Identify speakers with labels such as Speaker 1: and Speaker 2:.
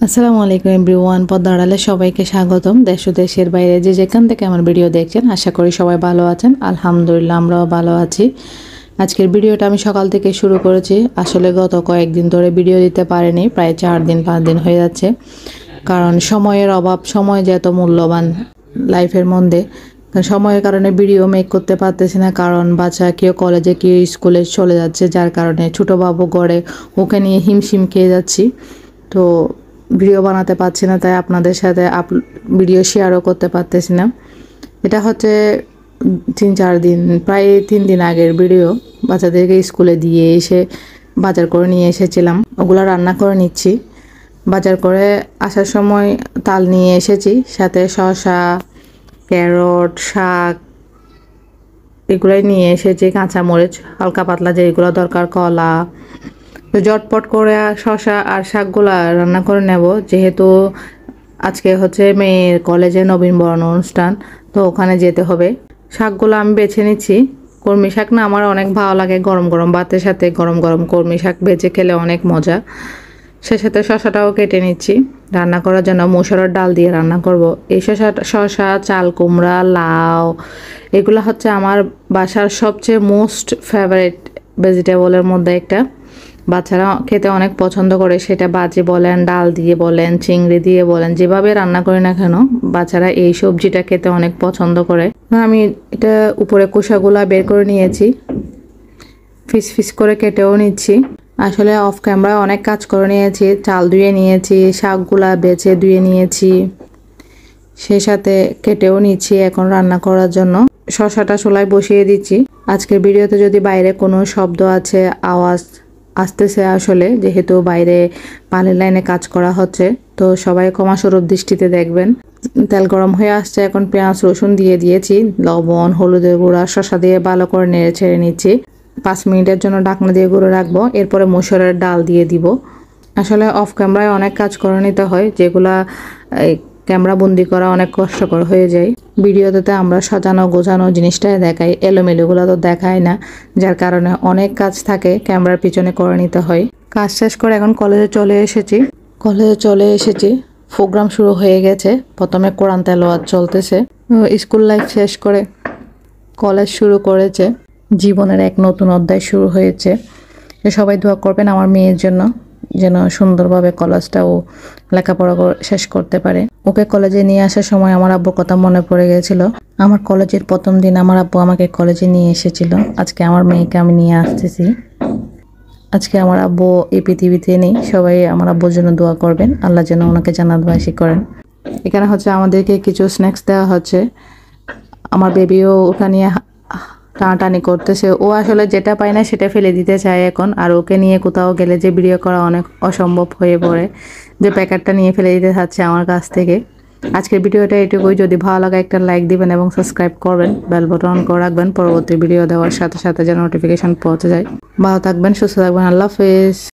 Speaker 1: আসসালামু আলাইকুম এভরিওয়ান, পর্দার আড়ালে সবাইকে স্বাগতম। দেশ ও দেশের বাইরে যে যেখান থেকে আমার ভিডিও দেখছেন, আশা করি সবাই ভালো আছেন। আলহামদুলিল্লাহ, আমরাও ভালো আছি। আজকের ভিডিওটা আমি সকাল থেকে শুরু করেছি। আসলে গত কয়েকদিন ধরে ভিডিও দিতে পারিনি, প্রায় 4-5 দিন হয়ে যাচ্ছে। কারণ সময়ের অভাব, সময় যে এত মূল্যবান লাইফের মধ্যে, সময়ের কারণে ভিডিও মেক করতে পারতেছি না। কারণ বাচ্চা কেউ কলেজে কেউ স্কুলে চলে যাচ্ছে, যার কারণে ছোটো বাবু গড়ে ওকে নিয়ে হিমশিম খেয়ে যাচ্ছি। তো ভিডিও বানাতে পারছি না, তাই আপনাদের সাথে ভিডিও শেয়ারও করতে পারতেছি না। এটা হচ্ছে 3-4 দিন, প্রায় 3 দিন আগের ভিডিও। বাচ্চাদেরকে স্কুলে দিয়ে এসে বাজার করে নিয়ে এসেছিলাম, ওগুলো রান্না করে নিচ্ছি। বাজার করে আসার সময় তাল নিয়ে এসেছি, সাথে শসা, ক্যারট, শাক এগুলোই নিয়ে এসেছি, কাঁচামরিচ, হালকা পাতলা যেগুলো দরকার, কলা। তো ঝটপট করে শসা আর শাকগুলা রান্না করে নেব, যেহেতু আজকে হচ্ছে মেয়ের কলেজে নবীনবরণ অনুষ্ঠান, তো ওখানে যেতে হবে। শাকগুলো আমি বেছে নিচ্ছি। কলমি শাক না আমার অনেক ভালো লাগে, গরম গরম ভাতের সাথে গরম গরম কলমি শাক বেছে খেলে অনেক মজা। সে সাথে শসাটাও কেটে নিচ্ছি রান্না করার জন্য, মসুরের ডাল দিয়ে রান্না করব। এই শসা, চাল কুমড়া, লাউ এগুলো হচ্ছে আমার বাসার সবচেয়ে মোস্ট ফেভারিট ভেজিটেবলের মধ্যে একটা। বাচ্চারা খেতে অনেক পছন্দ করে, সেটা ভাজি বলেন, ডাল দিয়ে বলেন, চিংড়ি দিয়ে বলেন, যেভাবে রান্না করি না কেন বাচ্চারা এই সবজিটা খেতে অনেক পছন্দ করে। আমি এটা উপরে কোষাগুলা বের করে নিয়েছি, ফিস ফিস করে কেটেও নিচ্ছি। আসলে অফ ক্যামেরা অনেক কাজ করে নিয়েছি, চাল ধুয়ে নিয়েছি, শাকগুলা বেছে ধুয়ে নিয়েছি, সেই সাথে কেটেও নিচ্ছি এখন রান্না করার জন্য। শসাটা চুলায় বসিয়ে দিচ্ছি। আজকের ভিডিওতে যদি বাইরে কোনো শব্দ আছে, আওয়াজ আসতেছে, আসলে যেহেতু বাইরে পানির লাইনে কাজ করা হচ্ছে, তো সবাই ক্ষমাস্বরূপ দৃষ্টিতে দেখবেন। তেল গরম হয়ে আসছে, এখন পেঁয়াজ রসুন দিয়ে দিয়েছি, লবণ, হলুদের গুঁড়া, শসা দিয়ে ভালো করে নেড়ে ছেড়ে নিচ্ছি। 5 মিনিটের জন্য ঢাকনা দিয়ে গুঁড়ো রাখবো, এরপরে মসুরের ডাল দিয়ে দিব। আসলে অফ ক্যামেরায় অনেক কাজ করে নিতে হয়, যেগুলা ক্যামেরা বন্দি করা অনেক কষ্টকর হয়ে যায়। ভিডিওতে আমরা সাজানো গোছানো জিনিসটাই দেখাই, এলোমেলোগুলো তো দেখায় না, যার কারণে অনেক কাজ থাকে ক্যামেরার পিছনে করে নিতে হয়। কাজ শেষ করে এখন কলেজে চলে এসেছি। প্রোগ্রাম শুরু হয়ে গেছে, প্রথমে কোরআন তেলাওয়াত চলতেছে। স্কুল লাইফ শেষ করে কলেজ শুরু করেছে, জীবনের এক নতুন অধ্যায় শুরু হয়েছে। সবাই দোয়া করবেন আমার মেয়ের জন্য, যেন সুন্দরভাবে কলেজটাও লেখাপড়া শেষ করতে পারে। ওকে কলেজে নিয়ে আসার সময় আমার আব্বুর কথা মনে পড়ে গেছিল। আমার কলেজের প্রথম দিন আমার আব্বু আমাকে কলেজে নিয়ে এসেছিল। আজকে আমার মেয়েকে আমি নিয়ে আসতেছি। আজকে আমার আব্বু এই পৃথিবীতে নেই, সবাই আমার আব্বুর জন্য দোয়া করবেন, আল্লাহ যেন ওনাকে জান্নাতবাসী করেন। এখানে হচ্ছে আমাদেরকে কিছু স্ন্যাক্স দেওয়া হচ্ছে। আমার বেবিও ওটা নিয়ে টানাটানি করতেছে। ও আসলে যেটা পায় না সেটা ফেলে দিতে চায় এখন, আর ওকে নিয়ে কোথাও গেলে যে ভিডিও করা অনেক অসম্ভব হয়ে পড়ে, যে প্যাকেটটা নিয়ে ফেলে দিতে চাচ্ছে আমার কাছ থেকে। আজকের ভিডিওটা এটুকুই। যদি ভালো লাগে একটা লাইক দিবেন এবং সাবস্ক্রাইব করবেন, বেল বাটন অন করে রাখবেন, পরবর্তী ভিডিও দেওয়ার সাথে সাথে যেন নোটিফিকেশন পৌঁছে যায়। ভালো থাকবেন, সুস্থ থাকবেন, আল্লাহ হাফেজ।